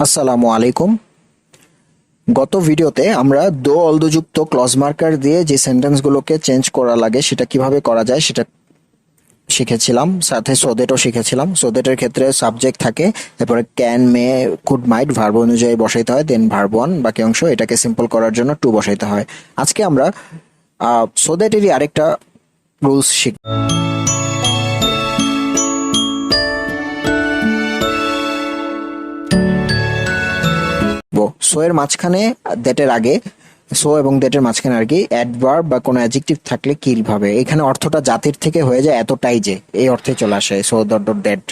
আসসালামু আলাইকুম। গত ভিডিওতে আমরা দো অলদযুক্ত ক্লজ মার্কার দিয়ে যে সেন্টেন্সগুলোকে চেঞ্জ করা লাগে সেটা কিভাবে করা যায় সেটা শিখেছিলাম, সাথে সোদেটও শিখেছিলাম। সোদেটের ক্ষেত্রে সাবজেক্ট থাকে, তারপরে can, may, could, might verb অনুযায়ী বসাইতে হয়, দেন ভার্ব ওয়ান, বাকি অংশ এটাকে সিম্পল করার জন্য টু বসাইতে হয়। আজকে আমরা সোদেটেরই আরেকটা রুলস শিখব। সো এর মাঝখানে দ্যাটের আগে, সো এবং দ্যাটের মাঝখানে আর কি অ্যাডভার্ব বা কোনো অ্যাডজেক্টিভ থাকলে কিভাবে, এখানে অর্থটা জাতির থেকে হয়ে যায় এতটাই যে এই অর্থে চলে আসে সো ডট ডট দ্যাট।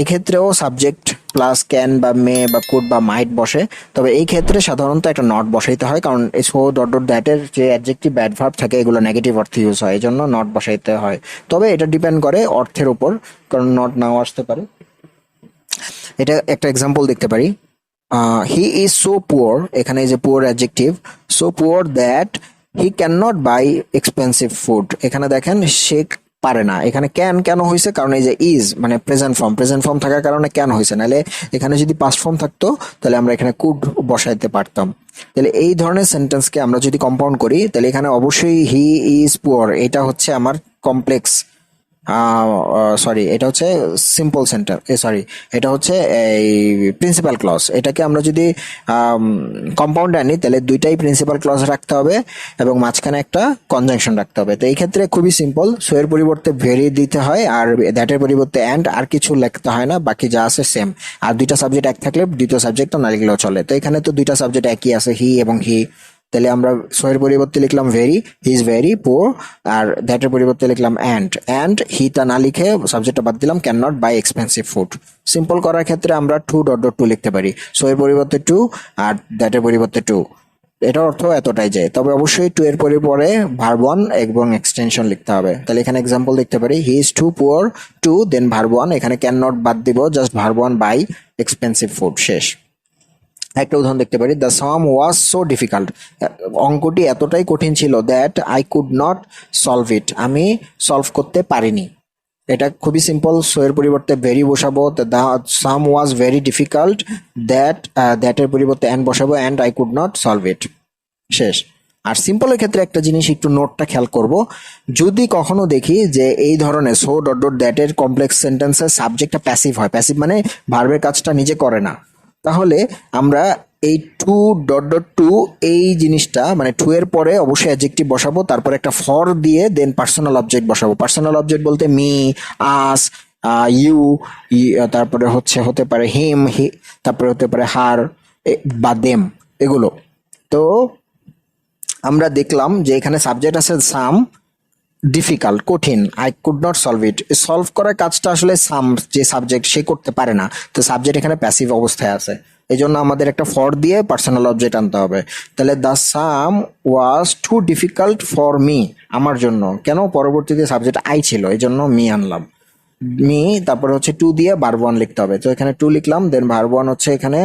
এক্ষেত্রেও সাবজেক্ট প্লাস ক্যান বা মে বা কুড বা মাইট বসে, তবে এই ক্ষেত্রে সাধারণত একটা নট বসাইতে হয়, কারণ এই সো ডট ডট দ্যাটের যে অ্যাডজেক্টিভ অ্যাডভার্ব থাকে এগুলো নেগেটিভ অর্থে ইউজ হয়, এই জন্য নট বসাইতে হয়। তবে এটা ডিপেন্ড করে অর্থের উপর, কারণ নট নাও আসতে পারে। এটা একটা এক্সাম্পল দেখতে পারি, হি ইজ সো পুয়ার, এখানে যে poor adjective, so poor that he can not buy expensive food. এখানে দেখেন সে পারে না, এখানে ক্যান কেন হয়েছে, কারণ এই যে ইজ মানে প্রেজেন্ট ফর্ম থাকার কারণে ক্যান হয়েছে, নাহলে এখানে যদি পাস্ট ফর্ম থাকতো তাহলে আমরা এখানে কুড বসাইতে পারতাম। তাহলে এই ধরনের সেন্টেন্সকে আমরা যদি কম্পাউন্ড করি তাহলে এখানে অবশ্যই হি ইজ পুয়ার, এটা হচ্ছে আমার কমপ্লেক্স, সরি এটা হচ্ছে সিম্পল সেন্টেন্স, সরি এটা হচ্ছে এই প্রিন্সিপাল ক্লজ। এটাকে আমরা যদি কম্পাউন্ড আনি তাহলে দুইটাই প্রিন্সিপাল ক্লজ রাখতে হবে এবং মাঝখানে একটা কনজাংশন রাখতে হবে। তো এই ক্ষেত্রে খুবই সিম্পল, সো এর পরিবর্তে ভেরি দিতে হয়, আর দ্যাটের পরিবর্তে অ্যান্ড, আর কিছু লিখতে হয় না, বাকি যা আছে সেম। আর দুইটা সাবজেক্ট এক থাকলে দ্বিতীয় সাবজেক্টটা না লিখলেও চলে। তো এখানে তো দুইটা সাবজেক্ট একই আছে, হি এবং হি, তাহলে আমরা সো এর পরিবর্তে লিখলাম very, he is very poor, আর দ্যাটের পরিবর্তে লিখলাম অ্যান্ড হিটা না লিখে সাবজেক্টটা বাদ দিলাম, can not buy expensive food. Simple করার ক্ষেত্রে আমরা টু ডট ডট টু লিখতে পারি, সো এর পরিবর্তে টু আর দ্যাটের পরিবর্তে টু, এটার অর্থ এতটাই যায়। তবে অবশ্যই টু এর পরে ভার্ব ওয়ান এবং এক্সটেনশন লিখতে হবে। তাহলে এখানে এক্সাম্পল দেখতে পারি, he is too poor to, then verb one, এখানে ক্যান নট বাদ দিব, just verb one buy expensive food, শেষ। একটা উদাহরণ দেখতে পারি, the sum was so difficult, অঙ্কটি এতটাই কঠিন ছিল, that I could not solve it, আমি সলভ করতে পারিনি। এটা খুবই সিম্পল, সো এর পরিবর্তে ভেরি বসাবো, the sum was very difficult, দ্যাটের পরিবর্তে অ্যান্ড বসাবো, and I could not solve it, শেষ। আর সিম্পলের ক্ষেত্রে একটা জিনিস একটু নোটটা খেয়াল করব, যদি কখনো দেখি যে এই ধরনের সো ডট ডট দ্যাটের কমপ্লেক্স সেন্টেন্সের সাবজেক্টটা প্যাসিভ হয়, প্যাসিভ মানে ভার্বের কাজটা নিজে করে না, তাহলে আমরা এই টু ডট ডট টু এই জিনিসটা মানে টু এর পরে অবশ্যই অ্যাডজেক্টিভ বসাবো, তারপরে একটা ফর দিয়ে দেন পার্সোনাল অবজেক্ট বসাবো। পার্সোনাল অবজেক্ট বলতে মি, আস, ইউ, তারপরে হতে পারে হিম, তারপরে হতে পারে হার বা দেম, এগুলো। তো আমরা দেখলাম যে এখানে সাবজেক্ট আছে সাম, ডিফিকাল্ট কঠিন, I could not solve it, solve করার কাজটা আসলে সাম যে সাবজেক্ট সে করতে পারে না, তো সাবজেক্ট এখানে প্যাসিভ অবস্থায় আছে, এই জন্য আমাদের একটা ফর দিয়ে পার্সোনাল অবজেক্ট আনতে হবে। তাহলে the sum was too difficult for me, আমার জন্য, কেন, পরবর্তীতে সাবজেক্ট আই ছিল এই জন্য মি আনলাম, মি, তারপরে হচ্ছে টু দিয়ে ভার্ব ওয়ান লিখতে হবে, তো এখানে টু লিখলাম, দেন ভার্ব ওয়ান হচ্ছে এখানে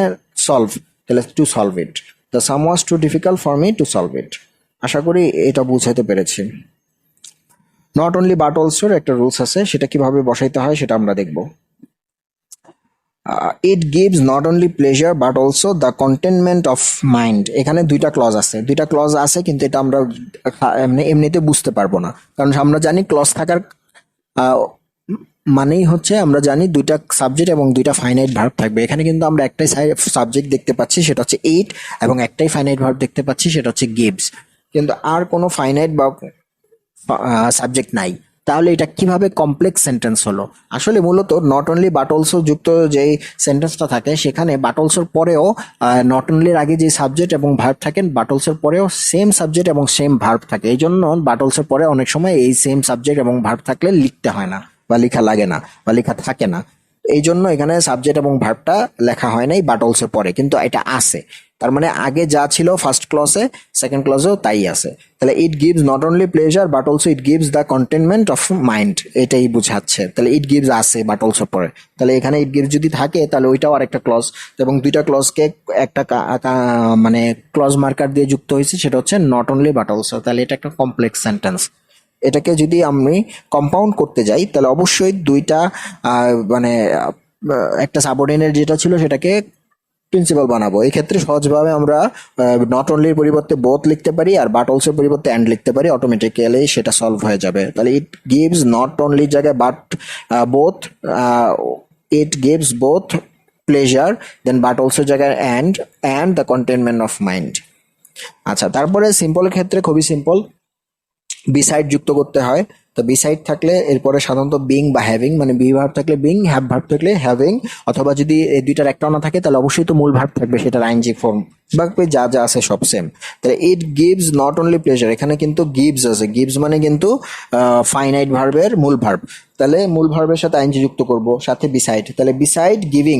সলভ, তাহলে to solve it, the sum was too difficult for me to solve it. আশা করি এটা বুঝাইতে পেরেছি। নট অনলি বাট অলসোর একটা রুলস আছে, সেটা কিভাবে বসাইতে হয় সেটা আমরা দেখব। It gives not only pleasure but also the contentment of mind, এখানে দুইটা ক্লজ আছে কিন্তু এটা আমরা এমনিতে বুঝতে পারবো না, কারণ আমরা জানি ক্লজ থাকার মানেই হচ্ছে আমরা জানি দুইটা সাবজেক্ট এবং দুইটা ফাইনাইট ভার্ব থাকবে। এখানে কিন্তু আমরা একটাই সাবজেক্ট দেখতে পাচ্ছি সেটা হচ্ছে ইট, এবং একটাই ফাইনাইট ভার্ব দেখতে পাচ্ছি সেটা হচ্ছে গিভস, কিন্তু আর কোনো ফাইনাইট বা সাবজেক্ট নাই। তাহলে এটা কিভাবে কমপ্লেক্স সেন্টেন্স হলো? আসলে মূলত নট অনলি বাট অলসো যুক্ত যে সেন্টেন্সটা থাকে সেখানে বাট অলসোর পরেও নট অনলির আগে যে সাবজেক্ট এবং ভার্ব থাকেন, বাট অলসোর পরেও সেম সাবজেক্ট এবং সেম ভার্ব থাকে, এই জন্য বাট অলসোর পরে অনেক সময় এই সেম সাবজেক্ট এবং ভার্ব থাকলে লিখতে হয় না বা লেখা লাগে না বা লেখা থাকে না, এই জন্য এখানে সাবজেক্ট এবং ভার্বটা লেখা হয় নাই বাট অলসোর পরে, কিন্তু এটা আছে, তার মানে আগে যা ছিল ফার্স্ট ক্লজে সেকেন্ড ক্লজেও তাই আছে। তাহলে it gives not only pleasure but also it gives the contentment of mind, এটাই বুঝাচ্ছে। তাহলে ইট গিভস আছে বাট অলসো পরে, তাহলে এখানে ইট গিভস যদি থাকে তাহলে ওইটাও আরেকটা ক্লজ, এবং দুইটা ক্লজকে একটা মানে ক্লজ মার্কার দিয়ে যুক্ত হয়েছে, সেটা হচ্ছে নট অনলি বাট অলসো, তাহলে এটা একটা কমপ্লেক্স সেন্টেন্স। এটাকে যদি আমি কম্পাউন্ড করতে যাই তাহলে অবশ্যই দুইটা মানে একটা সাবঅর্ডিনেট যেটা ছিল সেটাকে প্রিন্সিপাল বানাবো। এই ক্ষেত্রে সহজভাবে আমরা নট অনলির পরিবর্তে বোথ লিখতে পারি, আর বাট অলসোর পরিবর্তে অ্যান্ড লিখতে পারি, অটোমেটিক্যালি সেটা সলভ হয়ে যাবে। তাহলে ইট গিভস নট অনলির জায়গায় but both, it gives both pleasure, then but also জায়গায় and the contentment of mind. আচ্ছা, তারপরে সিম্পলের ক্ষেত্রে খুবই সিম্পল, বিসাইড যুক্ত করতে হয়। তো বিসাইড থাকলে এরপরে সাধারণত বিং বা হ্যাভিং, মানে বি ভার্ব থাকলে বিং, হ্যাভ ভার্ব থাকলে হ্যাভিং, অথবা যদি এই দুইটার একটাও না থাকে তাহলে অবশ্যই তো মূল ভার্ব থাকবে, সেটার আইএনজি ফর্ম বা যা যা আছে সব সেম। তাহলে it gives not only pleasure, এখানে কিন্তু গিভস আছে, গিভস মানে কিন্তু ফাইনাইট ভার্বের মূল ভার্ব। তাহলে মূল ভার্বের সাথে আইএনজি যুক্ত করব, সাথে বিসাইড, তাহলে বিসাইড গিভিং,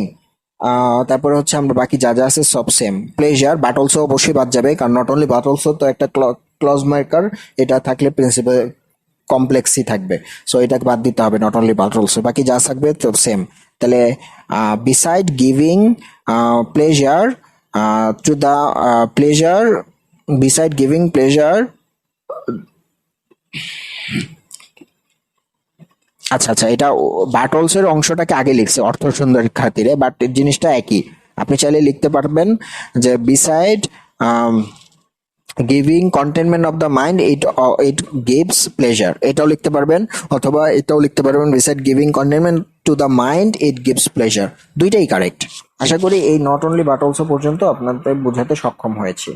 তারপরে হচ্ছে আমরা বাকি যা যা আছে সব সেম। প্লেজার, বাট অলসো অবশ্যই বাদ যাবে, কারণ নট অনলি বাট অলসো তো একটা ক্লজ মার্কার, এটা থাকলে প্রিন্সিপাল কমপ্লেক্সই থাকবে, সো এটাকে বাদ দিতে হবে, নট অনলি বাট অলসো, বাকি যা থাকবে তো সেম। তাহলে beside giving pleasure to the pleasure, beside giving pleasure, আচ্ছা আচ্ছা, এটা বাট অলসো এর অংশটাকে আগে লিখছে অর্থ সুন্দর খাতিরে, বাট জিনিসটা একই। আপনি চাইলে লিখতে পারবেন যে beside giving containment of the mind it gives pleasure, এটাও লিখতে পারবেন, অথবা এটাও লিখতে পারবেন beside giving containment to the mind it gives pleasure, দুইটাই কারেক্ট। আশা করি এই নট অনলি বাট অলসো পর্যন্ত আপনাদের বোঝাতে সক্ষম হয়েছি।